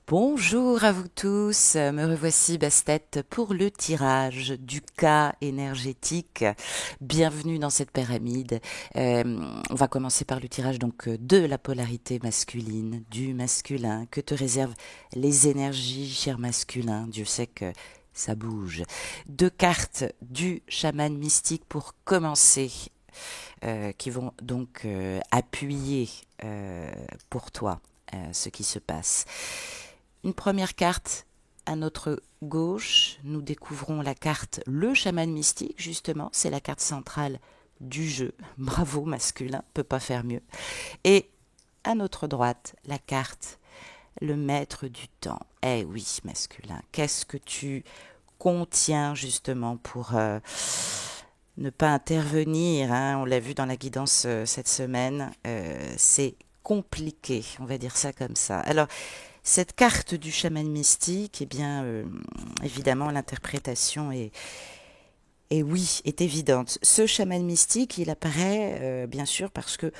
Bonjour à vous tous, me revoici Bastet pour le tirage du cas énergétique. Bienvenue dans cette pyramide. On va commencer par le tirage donc de la polarité masculine, du masculin. Que te réservent les énergies, cher masculin? Dieu sait que ça bouge. Deux cartes du chaman mystique pour commencer, qui vont donc appuyer pour toi ce qui se passe. Une première carte à notre gauche, nous découvrons la carte Le Chaman Mystique, justement, c'est la carte centrale du jeu. Bravo masculin, peut pas faire mieux. Et à notre droite, la carte Le Maître du Temps. Eh oui, masculin, qu'est-ce que tu contiens justement pour ne pas intervenir, hein? On l'a vu dans la guidance cette semaine, c'est compliqué, on va dire ça comme ça. Alors, cette carte du chaman mystique, eh bien, évidemment, l'interprétation est évidente. Ce chaman mystique, il apparaît, bien sûr, parce que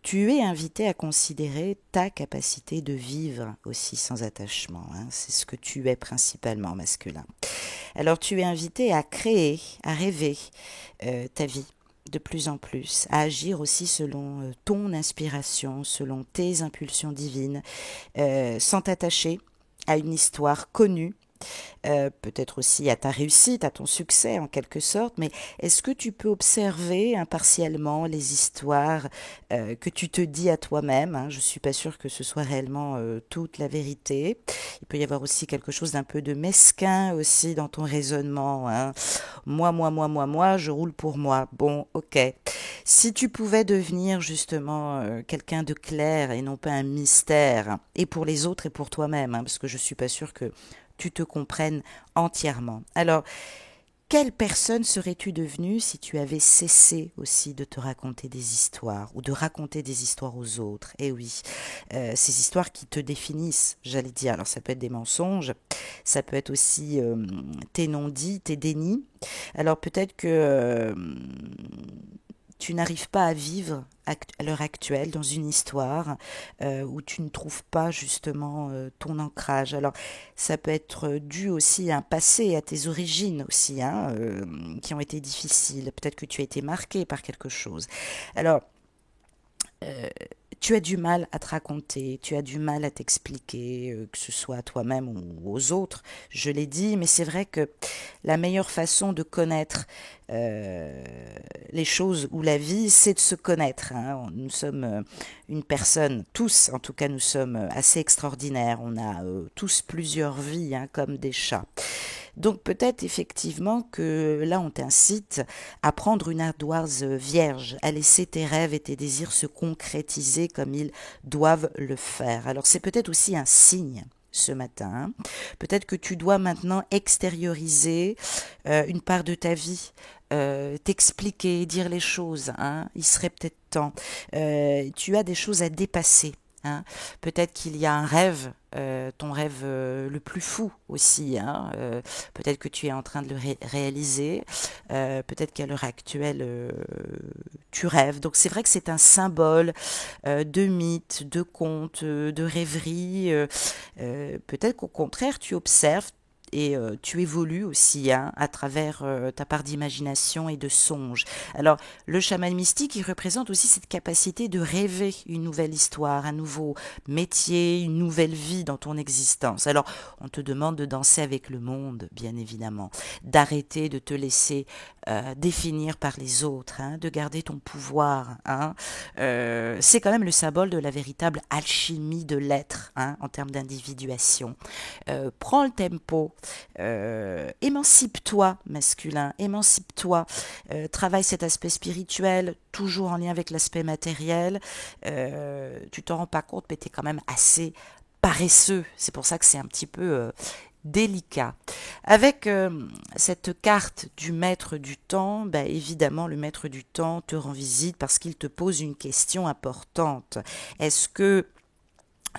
tu es invité à considérer ta capacité de vivre aussi sans attachement, hein. C'est ce que tu es principalement, masculin. Alors, tu es invité à créer, à rêver ta vie de plus en plus, à agir aussi selon ton inspiration, selon tes impulsions divines, sans t'attacher à une histoire connue, peut-être aussi à ta réussite, à ton succès en quelque sorte, mais est-ce que tu peux observer impartialement les histoires que tu te dis à toi-même, hein? Je ne suis pas sûre que ce soit réellement toute la vérité. Il peut y avoir aussi quelque chose d'un peu de mesquin aussi dans ton raisonnement, hein. Moi, je roule pour moi. Bon, ok. Si tu pouvais devenir justement quelqu'un de clair et non pas un mystère, et pour les autres et pour toi-même, hein, parce que je suis pas sûre que tu te comprennes entièrement. Alors, quelle personne serais-tu devenue si tu avais cessé aussi de te raconter des histoires ou de raconter des histoires aux autres? Eh oui, ces histoires qui te définissent, j'allais dire. Alors ça peut être des mensonges, ça peut être aussi tes non-dits, tes dénis. Alors peut-être que tu n'arrives pas à vivre à l'heure actuelle dans une histoire où tu ne trouves pas justement ton ancrage. Alors ça peut être dû aussi à un passé, à tes origines aussi, hein, qui ont été difficiles. Peut-être que tu as été marqué par quelque chose. Alors euh, tu as du mal à te raconter, tu as du mal à t'expliquer, que ce soit à toi-même ou aux autres, je l'ai dit, mais c'est vrai que la meilleure façon de connaître euh, les choses ou la vie, c'est de se connaître, hein. Nous sommes une personne, tous en tout cas, nous sommes assez extraordinaires, on a tous plusieurs vies, hein, comme des chats. Donc peut-être effectivement que là on t'incite à prendre une ardoise vierge, à laisser tes rêves et tes désirs se concrétiser comme ils doivent le faire. Alors c'est peut-être aussi un signe ce matin, hein. Peut-être que tu dois maintenant extérioriser une part de ta vie, t'expliquer, dire les choses, hein. Il serait peut-être temps. Tu as des choses à dépasser, hein. Peut-être qu'il y a un rêve, ton rêve le plus fou aussi, hein. Peut-être que tu es en train de le réaliser, peut-être qu'à l'heure actuelle tu rêves. Donc c'est vrai que c'est un symbole de mythe, de conte, de rêverie. Peut-être qu'au contraire tu observes et tu évolues aussi, hein, à travers ta part d'imagination et de songe. Alors, le chaman mystique, il représente aussi cette capacité de rêver une nouvelle histoire, un nouveau métier, une nouvelle vie dans ton existence. Alors, on te demande de danser avec le monde, bien évidemment, d'arrêter de te laisser définir par les autres, hein, de garder ton pouvoir, hein. C'est quand même le symbole de la véritable alchimie de l'être, hein, en termes d'individuation. Prends le tempo, émancipe-toi, masculin, émancipe-toi, travaille cet aspect spirituel, toujours en lien avec l'aspect matériel. Tu t'en rends pas compte, mais tu es quand même assez paresseux. C'est pour ça que c'est un petit peu délicat. Avec cette carte du maître du temps, bah, évidemment, le maître du temps te rend visite parce qu'il te pose une question importante. Est-ce que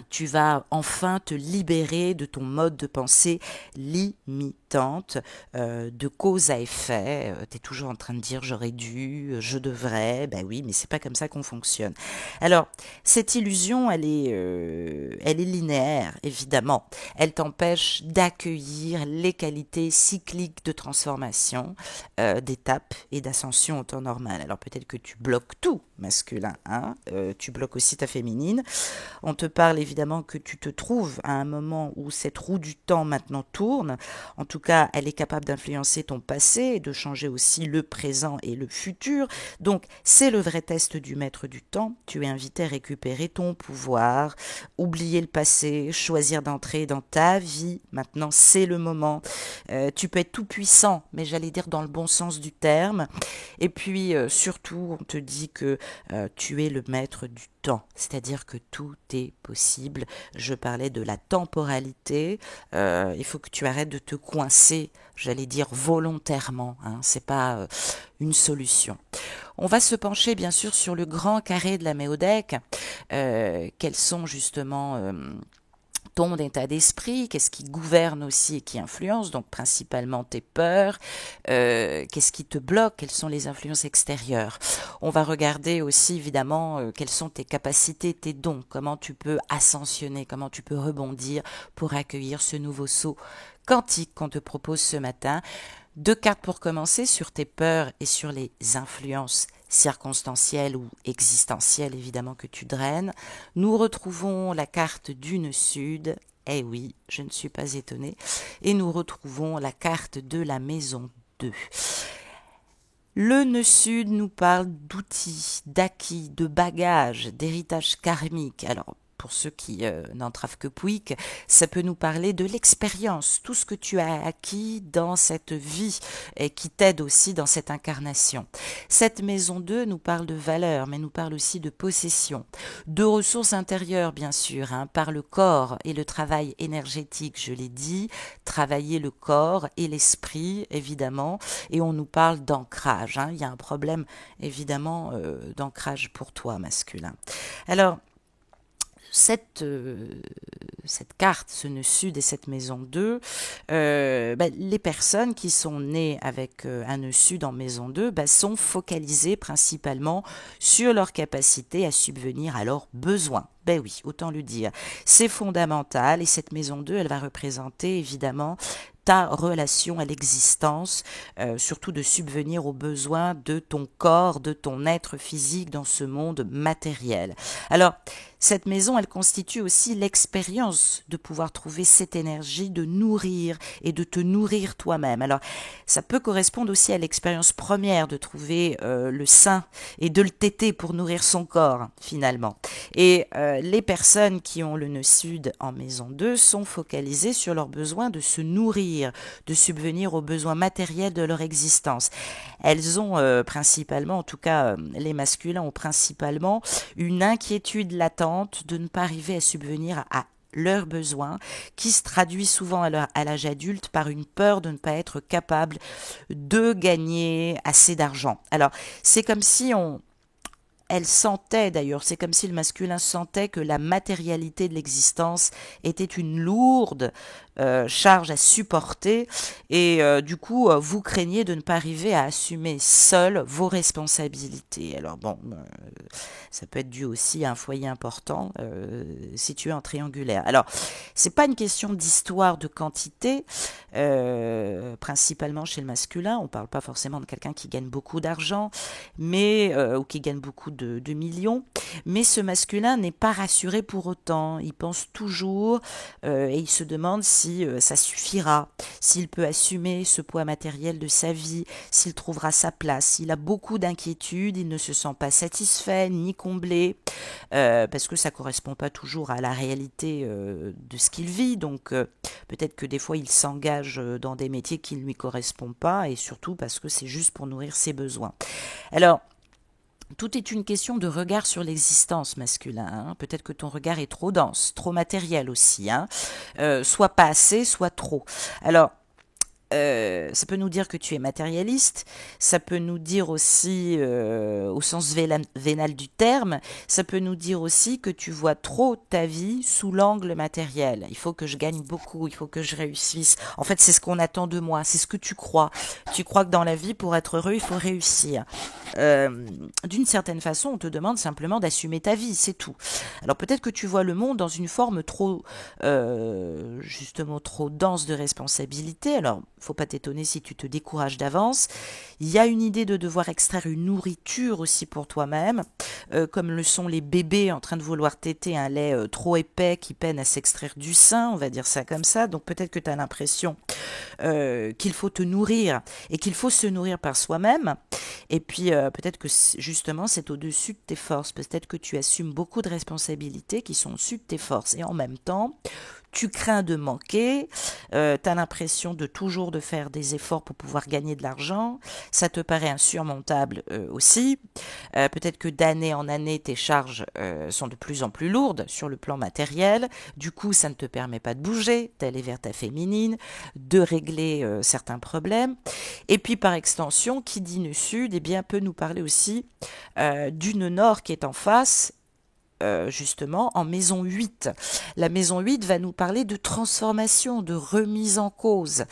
tu vas enfin te libérer de ton mode de pensée limité? limitante de cause à effet. Tu es toujours en train de dire j'aurais dû, je devrais. Ben oui, mais c'est pas comme ça qu'on fonctionne. Alors, cette illusion, elle est linéaire, évidemment. Elle t'empêche d'accueillir les qualités cycliques de transformation, d'étape et d'ascension au temps normal. Alors peut-être que tu bloques tout masculin, hein, tu bloques aussi ta féminine. On te parle évidemment que tu te trouves à un moment où cette roue du temps maintenant tourne. En tout cas, elle est capable d'influencer ton passé et de changer aussi le présent et le futur. Donc, c'est le vrai test du maître du temps. Tu es invité à récupérer ton pouvoir, oublier le passé, choisir d'entrer dans ta vie. Maintenant, c'est le moment. Tu peux être tout puissant, mais j'allais dire dans le bon sens du terme. Et puis, surtout, on te dit que tu es le maître du temps, c'est-à-dire que tout est possible. Je parlais de la temporalité. Il faut que tu arrêtes de te coincer, j'allais dire volontairement. Hein, c'est pas une solution. On va se pencher bien sûr sur le grand carré de la Méodèque. Quels sont justement ton état d'esprit, qu'est-ce qui gouverne aussi et qui influence, donc principalement tes peurs, qu'est-ce qui te bloque, quelles sont les influences extérieures. On va regarder aussi évidemment quelles sont tes capacités, tes dons, comment tu peux ascensionner, comment tu peux rebondir pour accueillir ce nouveau saut quantique qu'on te propose ce matin. 2 cartes pour commencer sur tes peurs et sur les influences circonstancielles ou existentielles évidemment que tu draines. Nous retrouvons la carte du nœud sud, eh oui, je ne suis pas étonnée, et nous retrouvons la carte de la maison 2. Le nœud sud nous parle d'outils, d'acquis, de bagages, d'héritage karmique. Alors, pour ceux qui n'entravent que Pouic, ça peut nous parler de l'expérience, tout ce que tu as acquis dans cette vie et qui t'aide aussi dans cette incarnation. Cette maison 2 nous parle de valeur, mais nous parle aussi de possession, de ressources intérieures bien sûr, hein, par le corps et le travail énergétique, je l'ai dit, travailler le corps et l'esprit évidemment, et on nous parle d'ancrage. Hein. Il y a un problème évidemment d'ancrage pour toi masculin. Alors, cette carte, ce nœud sud et cette maison 2, les personnes qui sont nées avec un nœud sud en maison 2 sont focalisées principalement sur leur capacité à subvenir à leurs besoins. Ben oui, autant le dire. C'est fondamental et cette maison 2, elle va représenter évidemment ta relation à l'existence, surtout de subvenir aux besoins de ton corps, de ton être physique dans ce monde matériel. Alors, cette maison, elle constitue aussi l'expérience de pouvoir trouver cette énergie de nourrir et de te nourrir toi-même. Alors, ça peut correspondre aussi à l'expérience première de trouver le sein et de le téter pour nourrir son corps, finalement. Et les personnes qui ont le nœud sud en maison 2 sont focalisées sur leur besoin de se nourrir, de subvenir aux besoins matériels de leur existence. Elles ont principalement, en tout cas les masculins ont principalement une inquiétude latente de ne pas arriver à subvenir à leurs besoins, qui se traduit souvent à l'âge adulte par une peur de ne pas être capable de gagner assez d'argent. Alors, c'est comme si elle sentait d'ailleurs, c'est comme si le masculin sentait que la matérialité de l'existence était une lourde charge à supporter et du coup vous craignez de ne pas arriver à assumer seul vos responsabilités. Alors bon, ça peut être dû aussi à un foyer important situé en triangulaire. Alors c'est pas une question d'histoire de quantité, principalement chez le masculin, on parle pas forcément de quelqu'un qui gagne beaucoup d'argent, mais ou qui gagne beaucoup de millions, mais ce masculin n'est pas rassuré pour autant. Il pense toujours et il se demande si ça suffira, s'il peut assumer ce poids matériel de sa vie, s'il trouvera sa place. Il a beaucoup d'inquiétudes, il ne se sent pas satisfait ni comblé, parce que ça ne correspond pas toujours à la réalité de ce qu'il vit. Donc peut-être que des fois il s'engage dans des métiers qui ne lui correspondent pas, et surtout parce que c'est juste pour nourrir ses besoins. Alors, tout est une question de regard sur l'existence masculin. Hein. Peut-être que ton regard est trop dense, trop matériel aussi. Hein. Soit pas assez, soit trop. Alors, Ça peut nous dire que tu es matérialiste, ça peut nous dire aussi, au sens vénal du terme, ça peut nous dire aussi que tu vois trop ta vie sous l'angle matériel. Il faut que je gagne beaucoup, il faut que je réussisse. En fait, c'est ce qu'on attend de moi, c'est ce que tu crois. Tu crois que dans la vie, pour être heureux, il faut réussir. Euh, D'une certaine façon, on te demande simplement d'assumer ta vie, c'est tout. Alors peut-être que tu vois le monde dans une forme trop, justement, trop dense de responsabilité. Alors, faut pas t'étonner si tu te décourages d'avance. Il y a une idée de devoir extraire une nourriture aussi pour toi-même, comme le sont les bébés en train de vouloir téter un lait trop épais qui peine à s'extraire du sein, on va dire ça comme ça. Donc peut-être que tu as l'impression qu'il faut te nourrir et qu'il faut se nourrir par soi-même. Et puis peut-être que justement c'est au-dessus de tes forces. Peut-être que tu assumes beaucoup de responsabilités qui sont au-dessus de tes forces. Et en même temps, tu crains de manquer, tu as l'impression de toujours de faire des efforts pour pouvoir gagner de l'argent, ça te paraît insurmontable aussi. Peut-être que d'année en année, tes charges sont de plus en plus lourdes sur le plan matériel, du coup ça ne te permet pas de bouger, d'aller vers ta féminine, de régler certains problèmes. Et puis par extension, qui dit Nord-Sud, eh bien, peut nous parler aussi d'une Nord qui est en face, justement en maison 8. La maison 8 va nous parler de transformation, de remise en cause,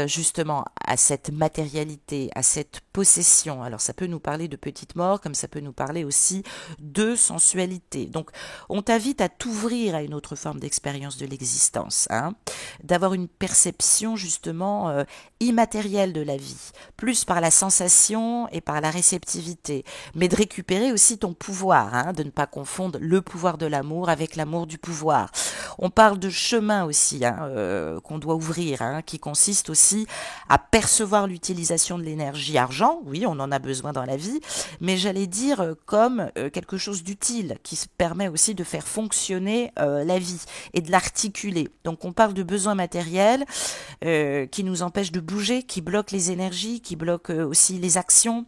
justement à cette matérialité, à cette possession. Alors ça peut nous parler de petite mort, comme ça peut nous parler aussi de sensualité. Donc on t'invite à t'ouvrir à une autre forme d'expérience de l'existence, hein, d'avoir une perception justement immatérielle de la vie, plus par la sensation et par la réceptivité, mais de récupérer aussi ton pouvoir, hein, de ne pas confondre le pouvoir de l'amour avec l'amour du pouvoir. On parle de chemin aussi, hein, qu'on doit ouvrir, hein, qui consiste aussi à percevoir l'utilisation de l'énergie argent. Oui, on en a besoin dans la vie, mais j'allais dire comme quelque chose d'utile qui se permet aussi de faire fonctionner la vie et de l'articuler. Donc on parle de besoins matériels qui nous empêchent de bouger, qui bloquent les énergies, qui bloquent aussi les actions.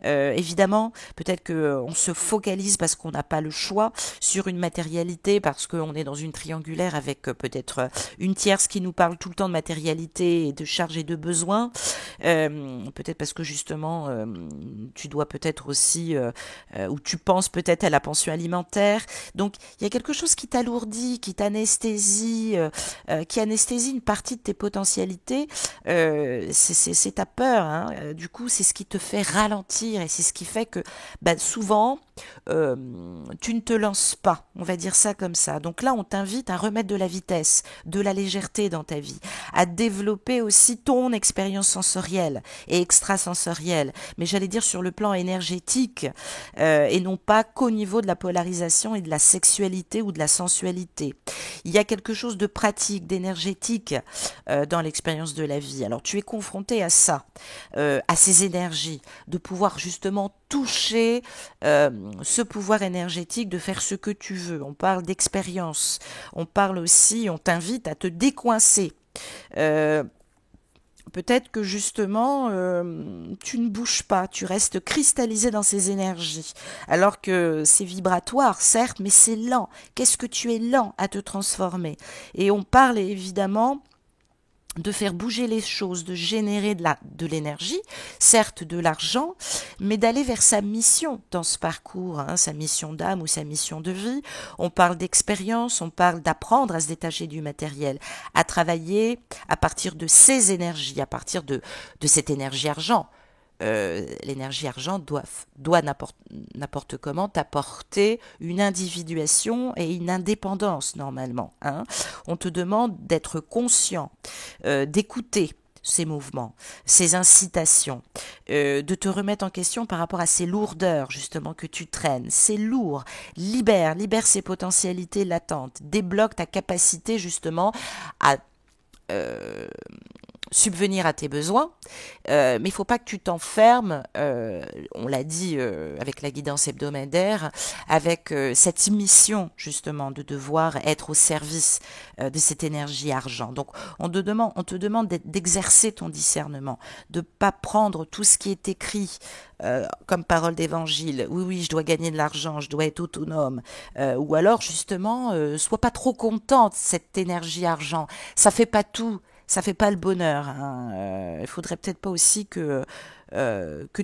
Évidemment, peut-être qu'on se focalise parce qu'on n'a pas le choix sur une matérialité, parce qu'on est dans une triangulaire avec peut-être une tierce qui nous parle tout le temps de matérialité et de charge et de besoins. Peut-être parce que justement, tu dois peut-être aussi, ou tu penses peut-être à la pension alimentaire. Donc, il y a quelque chose qui t'alourdit, qui t'anesthésie, qui anesthésie une partie de tes potentialités. C'est ta peur, hein. Du coup, c'est ce qui te fait ralentir et c'est ce qui fait que souvent, euh, tu ne te lances pas, on va dire ça comme ça. Donc là, on t'invite à remettre de la vitesse, de la légèreté dans ta vie, à développer aussi ton expérience sensorielle et extrasensorielle, mais j'allais dire sur le plan énergétique et non pas qu'au niveau de la polarisation et de la sexualité ou de la sensualité. Il y a quelque chose de pratique, d'énergétique dans l'expérience de la vie. Alors tu es confronté à ça, à ces énergies, de pouvoir justement toucher ce pouvoir énergétique de faire ce que tu veux. On parle d'expérience, on parle aussi, on t'invite à te décoincer. Euh, Peut-être que justement, tu ne bouges pas, tu restes cristallisé dans ces énergies, alors que c'est vibratoire, certes, mais c'est lent. Qu'est-ce que tu es lent à te transformer? Et on parle évidemment de faire bouger les choses, de générer de l'énergie, certes de l'argent, mais d'aller vers sa mission dans ce parcours, hein, sa mission d'âme ou sa mission de vie. On parle d'expérience, on parle d'apprendre à se détacher du matériel, à travailler à partir de ses énergies, à partir de cette énergie argent. L'énergie argent doit n'importe comment t'apporter une individuation et une indépendance normalement, hein. On te demande d'être conscient, d'écouter ces mouvements, ces incitations, de te remettre en question par rapport à ces lourdeurs justement que tu traînes. C'est lourd. Libère ces potentialités latentes. Débloque ta capacité justement à euh, subvenir à tes besoins, mais il ne faut pas que tu t'enfermes, on l'a dit avec la guidance hebdomadaire, avec cette mission justement de devoir être au service de cette énergie argent. Donc on te demande d'exercer ton discernement, de ne pas prendre tout ce qui est écrit comme parole d'évangile. Oui, oui, je dois gagner de l'argent, je dois être autonome. Ou alors justement, sois pas trop content de cette énergie argent. Ça fait pas tout. ça fait pas le bonheur, hein. Il faudrait peut-être pas aussi que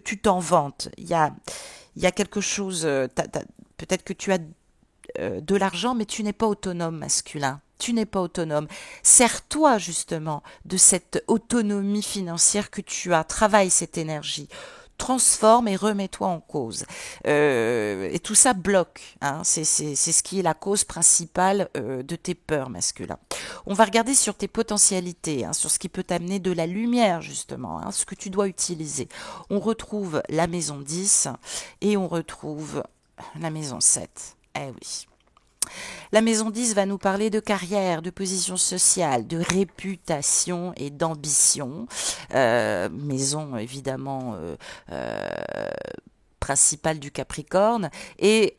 tu t'en vantes. Il y a quelque chose, peut-être que tu as de l'argent, mais tu n'es pas autonome, masculin. Tu n'es pas autonome. Sers-toi justement de cette autonomie financière que tu as. Travaille cette énergie. Transforme et remets-toi en cause. Et tout ça bloque. Hein. C'est ce qui est la cause principale de tes peurs, masculins. On va regarder sur tes potentialités, hein, sur ce qui peut t'amener de la lumière, justement, hein, ce que tu dois utiliser. On retrouve la maison 10 et on retrouve la maison 7. Eh oui. La maison 10 va nous parler de carrière, de position sociale, de réputation et d'ambition. Maison évidemment principale du Capricorne. Et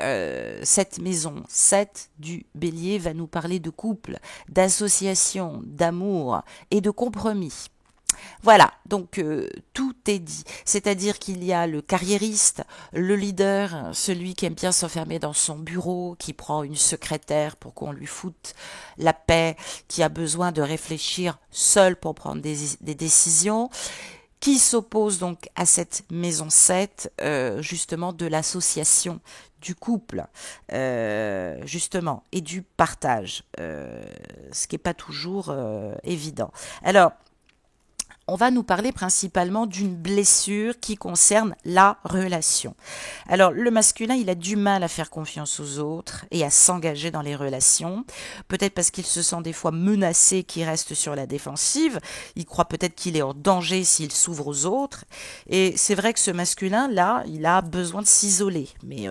cette maison 7 du Bélier va nous parler de couple, d'association, d'amour et de compromis. Voilà, donc tout est dit. C'est-à-dire qu'il y a le carriériste, le leader, celui qui aime bien s'enfermer dans son bureau, qui prend une secrétaire pour qu'on lui foute la paix, qui a besoin de réfléchir seul pour prendre des décisions, qui s'oppose donc à cette maison 7, justement de l'association, du couple, justement, et du partage, ce qui n'est pas toujours évident. Alors, on va nous parler principalement d'une blessure qui concerne la relation. Alors, le masculin, il a du mal à faire confiance aux autres et à s'engager dans les relations. Peut-être parce qu'il se sent des fois menacé, qu'il reste sur la défensive. Il croit peut-être qu'il est en danger s'il s'ouvre aux autres. Et c'est vrai que ce masculin-là, il a besoin de s'isoler. Mais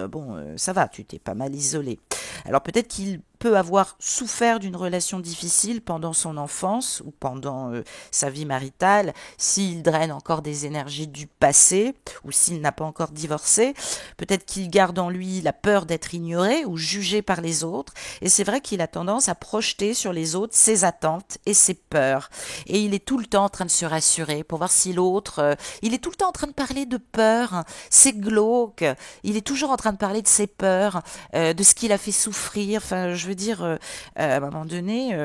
ça va, tu t'es pas mal isolé. Alors peut-être qu'il peut avoir souffert d'une relation difficile pendant son enfance ou pendant sa vie maritale, s'il draine encore des énergies du passé ou s'il n'a pas encore divorcé. Peut-être qu'il garde en lui la peur d'être ignoré ou jugé par les autres. Et c'est vrai qu'il a tendance à projeter sur les autres ses attentes et ses peurs. Et il est tout le temps en train de se rassurer pour voir si l'autre... il est tout le temps en train de parler de peur. C'est glauque. Il est toujours en train de parler de ses peurs, de ce qu'il a fait souffrir. Enfin, je veux dire, à un moment donné,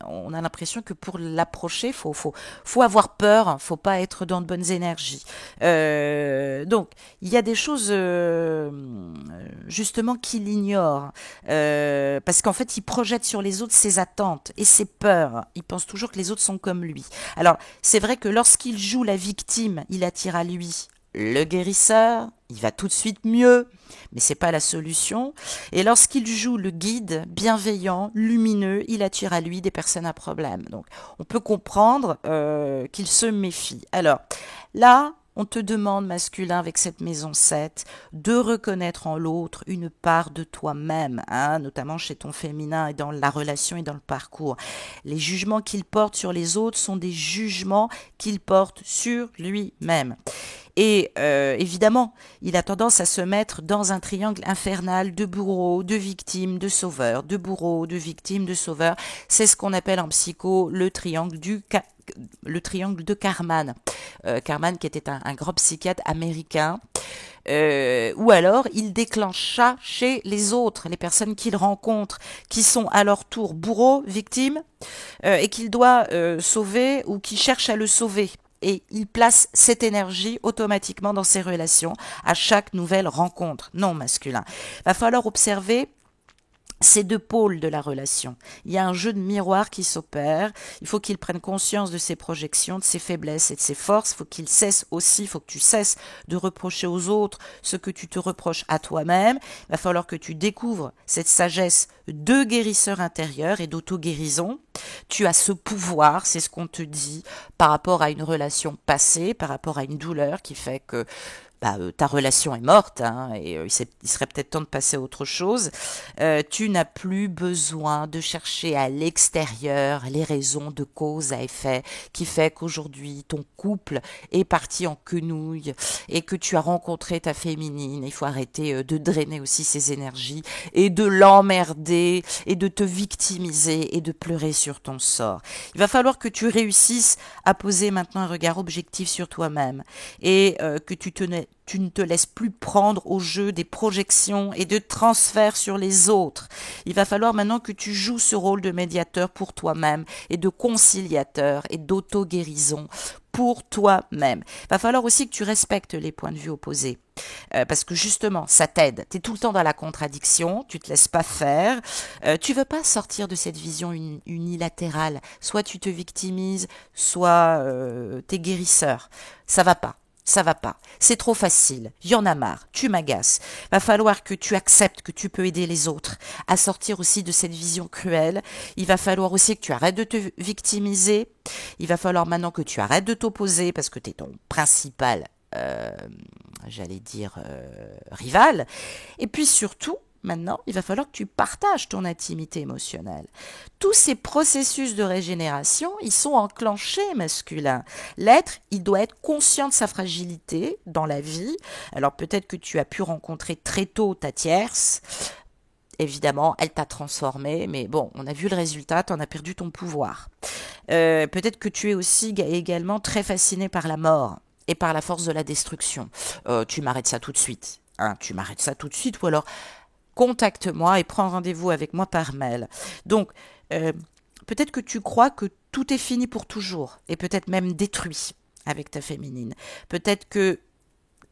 on a l'impression que pour l'approcher, faut avoir peur, faut pas être dans de bonnes énergies. Donc, il y a des choses justement qu'il ignore, parce qu'en fait, il projette sur les autres ses attentes et ses peurs. Il pense toujours que les autres sont comme lui. Alors, c'est vrai que lorsqu'il joue la victime, il attire à lui le guérisseur, il va tout de suite mieux, mais c'est pas la solution. Et lorsqu'il joue le guide bienveillant, lumineux, il attire à lui des personnes à problème. Donc, on peut comprendre qu'il se méfie. Alors, là, on te demande, masculin, avec cette maison 7, de reconnaître en l'autre une part de toi-même, hein, notamment chez ton féminin et dans la relation et dans le parcours. Les jugements qu'il porte sur les autres sont des jugements qu'il porte sur lui-même. Et évidemment, il a tendance à se mettre dans un triangle infernal de bourreau, de victime, de sauveur, de bourreau, de victime, de sauveur. C'est ce qu'on appelle en psycho le triangle de Karman. Karman qui était un grand psychiatre américain. Ou alors il déclenche ça chez les autres, les personnes qu'il rencontre, qui sont à leur tour bourreaux, victimes, et qu'il doit sauver ou qui cherchent à le sauver. Et il place cette énergie automatiquement dans ses relations à chaque nouvelle rencontre. Non, masculin. Va falloir observer ces deux pôles de la relation. Il y a un jeu de miroir qui s'opère. Il faut qu'il prenne conscience de ses projections, de ses faiblesses et de ses forces. Il faut qu'il cesse aussi, il faut que tu cesses de reprocher aux autres ce que tu te reproches à toi-même. Il va falloir que tu découvres cette sagesse de guérisseur intérieur et d'auto-guérison. Tu as ce pouvoir, c'est ce qu'on te dit, par rapport à une relation passée, par rapport à une douleur qui fait que ta relation est morte, hein, et il serait peut-être temps de passer à autre chose. Tu n'as plus besoin de chercher à l'extérieur les raisons de cause à effet qui fait qu'aujourd'hui ton couple est parti en quenouille et que tu as rencontré ta féminine. Il faut arrêter de drainer aussi ses énergies et de l'emmerder et de te victimiser et de pleurer sur ton sort. Il va falloir que tu réussisses à poser maintenant un regard objectif sur toi-même et que tu te tu ne te laisses plus prendre au jeu des projections et de transferts sur les autres. Il va falloir maintenant que tu joues ce rôle de médiateur pour toi-même et de conciliateur et d'auto-guérison pour toi-même. Il va falloir aussi que tu respectes les points de vue opposés. Parce que justement, ça t'aide. Tu es tout le temps dans la contradiction, tu te laisses pas faire. Tu veux pas sortir de cette vision unilatérale. Soit tu te victimises, soit t'es guérisseur. Ça va pas. Ça va pas. C'est trop facile. Il y en a marre. Tu m'agaces. Va falloir que tu acceptes que tu peux aider les autres à sortir aussi de cette vision cruelle. Il va falloir aussi que tu arrêtes de te victimiser. Il va falloir maintenant que tu arrêtes de t'opposer parce que tu es ton principal rival. Et puis surtout, maintenant, il va falloir que tu partages ton intimité émotionnelle. Tous ces processus de régénération, ils sont enclenchés, masculin. L'être, il doit être conscient de sa fragilité dans la vie. Alors peut-être que tu as pu rencontrer très tôt ta tierce. Évidemment, elle t'a transformé, mais bon, on a vu le résultat, tu en as perdu ton pouvoir. Peut-être que tu es aussi également très fasciné par la mort et par la force de la destruction. Tu m'arrêtes ça tout de suite. Hein, tu m'arrêtes ça tout de suite, ou alors contacte-moi et prends rendez-vous avec moi par mail. Donc, peut-être que tu crois que tout est fini pour toujours, et peut-être même détruit avec ta féminine. Peut-être que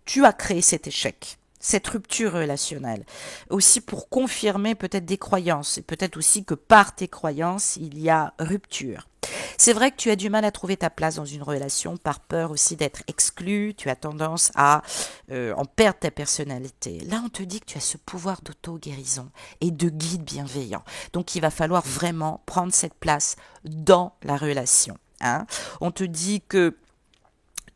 tu as créé cet échec, cette rupture relationnelle, aussi pour confirmer peut-être des croyances, et peut-être aussi que par tes croyances, il y a rupture. C'est vrai que tu as du mal à trouver ta place dans une relation par peur aussi d'être exclu, tu as tendance à en perdre ta personnalité. Là, on te dit que tu as ce pouvoir d'auto-guérison et de guide bienveillant. Donc, il va falloir vraiment prendre cette place dans la relation. Hein. On te dit que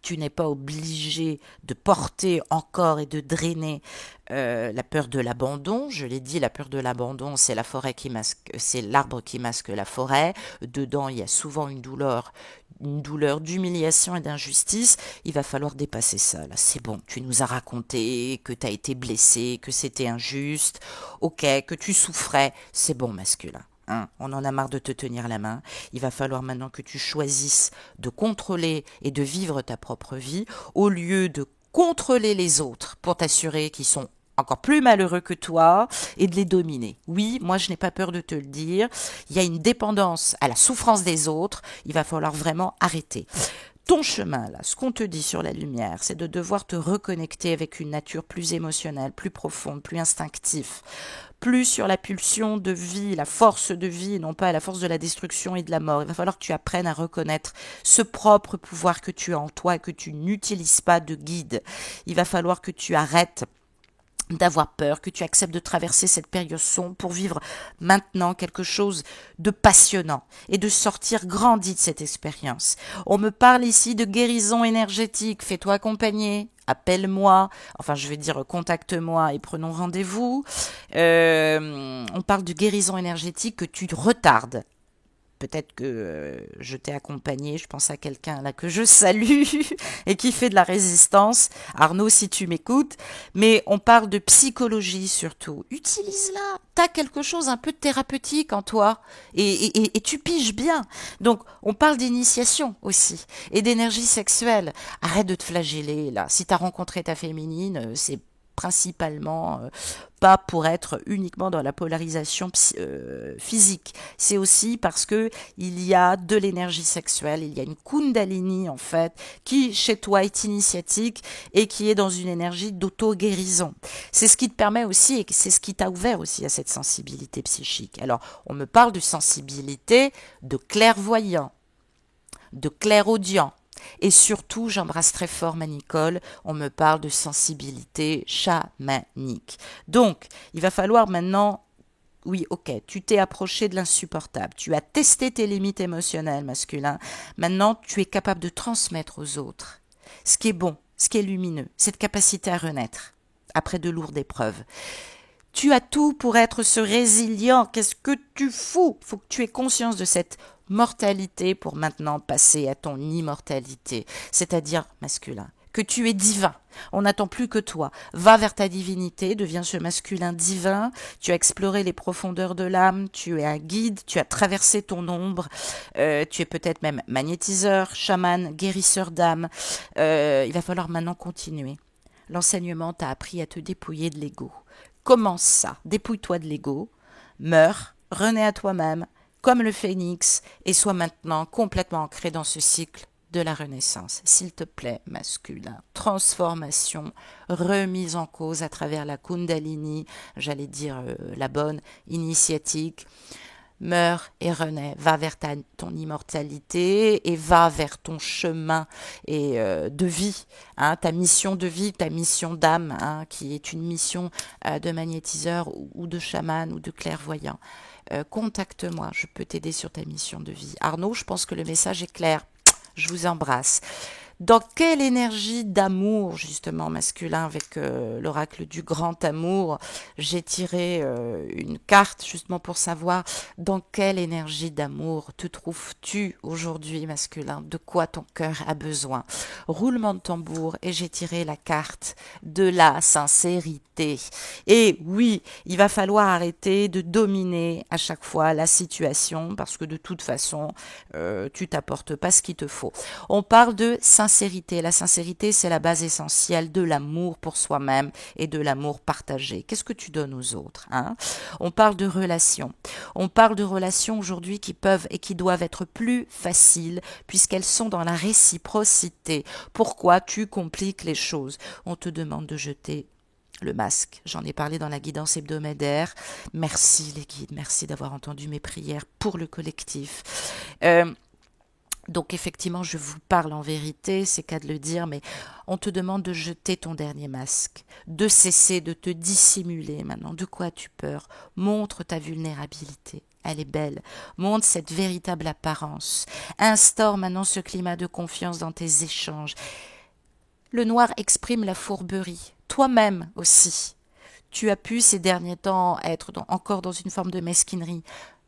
tu n'es pas obligé de porter encore et de drainer la peur de l'abandon. Je l'ai dit, la peur de l'abandon, c'est la forêt qui masque, c'est l'arbre qui masque la forêt. Dedans, il y a souvent une douleur d'humiliation et d'injustice. Il va falloir dépasser ça. Là, c'est bon. Tu nous as raconté que tu as été blessé, que c'était injuste. Ok, que tu souffrais. C'est bon, masculin. Hein, on en a marre de te tenir la main. Il va falloir maintenant que tu choisisses de contrôler et de vivre ta propre vie au lieu de contrôler les autres pour t'assurer qu'ils sont encore plus malheureux que toi et de les dominer. Oui, moi je n'ai pas peur de te le dire. Il y a une dépendance à la souffrance des autres. Il va falloir vraiment arrêter. Ton chemin, là, ce qu'on te dit sur la lumière, c'est de devoir te reconnecter avec une nature plus émotionnelle, plus profonde, plus instinctive, plus sur la pulsion de vie, la force de vie, et non pas la force de la destruction et de la mort. Il va falloir que tu apprennes à reconnaître ce propre pouvoir que tu as en toi et que tu n'utilises pas de guide. Il va falloir que tu arrêtes d'avoir peur, que tu acceptes de traverser cette période sombre pour vivre maintenant quelque chose de passionnant et de sortir grandi de cette expérience. On me parle ici de guérison énergétique, fais-toi accompagner, appelle-moi, enfin je vais dire contacte-moi et prenons rendez-vous. On parle de guérison énergétique que tu retardes. Peut-être que je t'ai accompagné, je pense à quelqu'un là que je salue et qui fait de la résistance. Arnaud, si tu m'écoutes. Mais on parle de psychologie surtout. Utilise-la. T'as quelque chose un peu thérapeutique en toi et tu piges bien. Donc, on parle d'initiation aussi et d'énergie sexuelle. Arrête de te flageller là. Si t'as rencontré ta féminine, c'est principalement pas pour être uniquement dans la polarisation physique. C'est aussi parce que il y a de l'énergie sexuelle, il y a une kundalini en fait qui chez toi est initiatique et qui est dans une énergie d'auto-guérison. C'est ce qui te permet aussi et c'est ce qui t'a ouvert aussi à cette sensibilité psychique. Alors, on me parle de sensibilité, de clairvoyant, de clairaudient. Et surtout, j'embrasse très fort ma Nicole, on me parle de sensibilité chamanique. Donc, il va falloir maintenant, oui, ok, tu t'es approché de l'insupportable, tu as testé tes limites émotionnelles masculines, maintenant tu es capable de transmettre aux autres ce qui est bon, ce qui est lumineux, cette capacité à renaître après de lourdes épreuves. Tu as tout pour être ce résilient, qu'est-ce que tu fous? Faut que tu aies conscience de cette mortalité pour maintenant passer à ton immortalité, c'est-à-dire masculin, que tu es divin. On n'attend plus que toi. Va vers ta divinité, deviens ce masculin divin. Tu as exploré les profondeurs de l'âme, tu es un guide, tu as traversé ton ombre, tu es peut-être même magnétiseur, chaman, guérisseur d'âme. Il va falloir maintenant continuer l'enseignement t'a appris à te dépouiller de l'ego. Commence ça, dépouille-toi de l'ego, meurs, renais à toi-même, comme le phénix, et sois maintenant complètement ancré dans ce cycle de la renaissance. S'il te plaît, masculin, transformation, remise en cause à travers la Kundalini, j'allais dire la bonne initiatique. Meurs et renais, va vers ton immortalité et va vers ton chemin de vie, hein, ta mission de vie, ta mission d'âme, hein, qui est une mission de magnétiseur ou de chaman ou de clairvoyant. Contacte-moi, je peux t'aider sur ta mission de vie. Arnaud, je pense que le message est clair. Je vous embrasse. Dans quelle énergie d'amour, justement, masculin, avec l'oracle du grand amour, j'ai tiré une carte, justement, pour savoir dans quelle énergie d'amour te trouves-tu aujourd'hui, masculin, de quoi ton cœur a besoin. Roulement de tambour, et j'ai tiré la carte de la sincérité. Et oui, il va falloir arrêter de dominer à chaque fois la situation, parce que de toute façon, tu t'apportes pas ce qu'il te faut. On parle de sincérité. La sincérité, c'est la base essentielle de l'amour pour soi-même et de l'amour partagé. Qu'est-ce que tu donnes aux autres, hein? On parle de relations. On parle de relations aujourd'hui qui peuvent et qui doivent être plus faciles puisqu'elles sont dans la réciprocité. Pourquoi tu compliques les choses? On te demande de jeter le masque. J'en ai parlé dans la guidance hebdomadaire. Merci les guides, merci d'avoir entendu mes prières pour le collectif. Donc effectivement, je vous parle en vérité, c'est qu'à de le dire, mais on te demande de jeter ton dernier masque, de cesser de te dissimuler maintenant. De quoi as-tu peur? Montre ta vulnérabilité. Elle est belle. Montre cette véritable apparence. Instaure maintenant ce climat de confiance dans tes échanges. Le noir exprime la fourberie. Toi-même aussi. Tu as pu ces derniers temps être encore dans une forme de mesquinerie.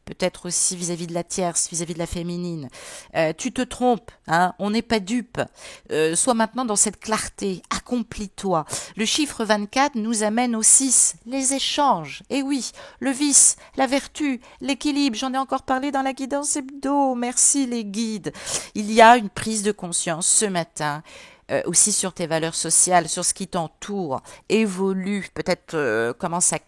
Peut-être aussi vis-à-vis de la tierce, vis-à-vis de la féminine. Tu te trompes, hein, on n'est pas dupe. Sois maintenant dans cette clarté, accomplis-toi. Le chiffre 24 nous amène au 6, les échanges. Et oui, le vice, la vertu, l'équilibre, j'en ai encore parlé dans la guidance hebdo. Merci les guides. Il y a une prise de conscience ce matin. Aussi sur tes valeurs sociales, sur ce qui t'entoure, évolue, peut-être commence à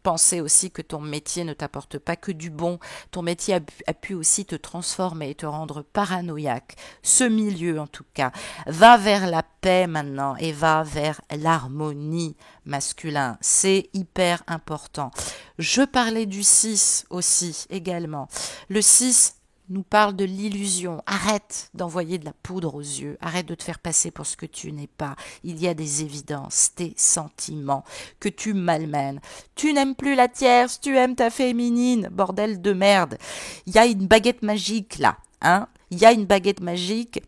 penser aussi que ton métier ne t'apporte pas que du bon, ton métier a pu aussi te transformer et te rendre paranoïaque. Ce milieu en tout cas, va vers la paix maintenant et va vers l'harmonie masculin, c'est hyper important. Je parlais du 6 aussi également. Le 6 nous parle de l'illusion. Arrête d'envoyer de la poudre aux yeux. Arrête de te faire passer pour ce que tu n'es pas. Il y a des évidences, tes sentiments que tu malmènes. Tu n'aimes plus la tierce, tu aimes ta féminine. Bordel de merde. Il y a une baguette magique là, hein. Il y a une baguette magique,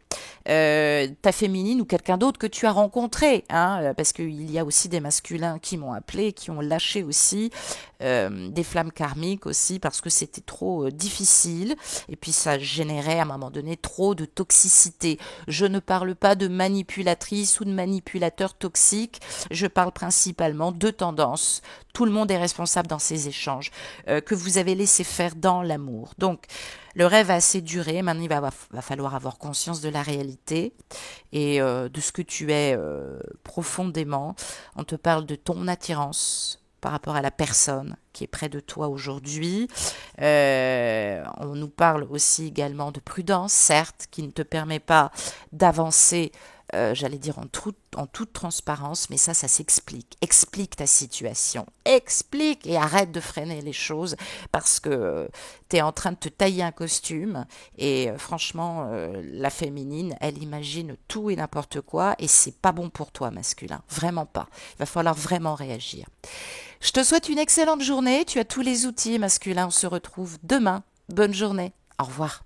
ta féminine ou quelqu'un d'autre que tu as rencontré, hein, parce qu'il y a aussi des masculins qui m'ont appelé, qui ont lâché aussi des flammes karmiques aussi parce que c'était trop difficile et puis ça générait à un moment donné trop de toxicité. Je ne parle pas de manipulatrice ou de manipulateur toxique, je parle principalement de tendance. Tout le monde est responsable dans ces échanges que vous avez laissé faire dans l'amour. Donc, le rêve a assez duré, maintenant il va falloir avoir conscience de la réalité et de ce que tu es profondément. On te parle de ton attirance par rapport à la personne qui est près de toi aujourd'hui. On nous parle aussi également de prudence, certes, qui ne te permet pas d'avancer, j'allais dire en toute transparence, mais ça s'explique. Explique ta situation, explique et arrête de freiner les choses parce que tu es en train de te tailler un costume et franchement, la féminine, elle imagine tout et n'importe quoi et c'est pas bon pour toi, masculin, vraiment pas. Il va falloir vraiment réagir. Je te souhaite une excellente journée, tu as tous les outils masculins, on se retrouve demain. Bonne journée, au revoir.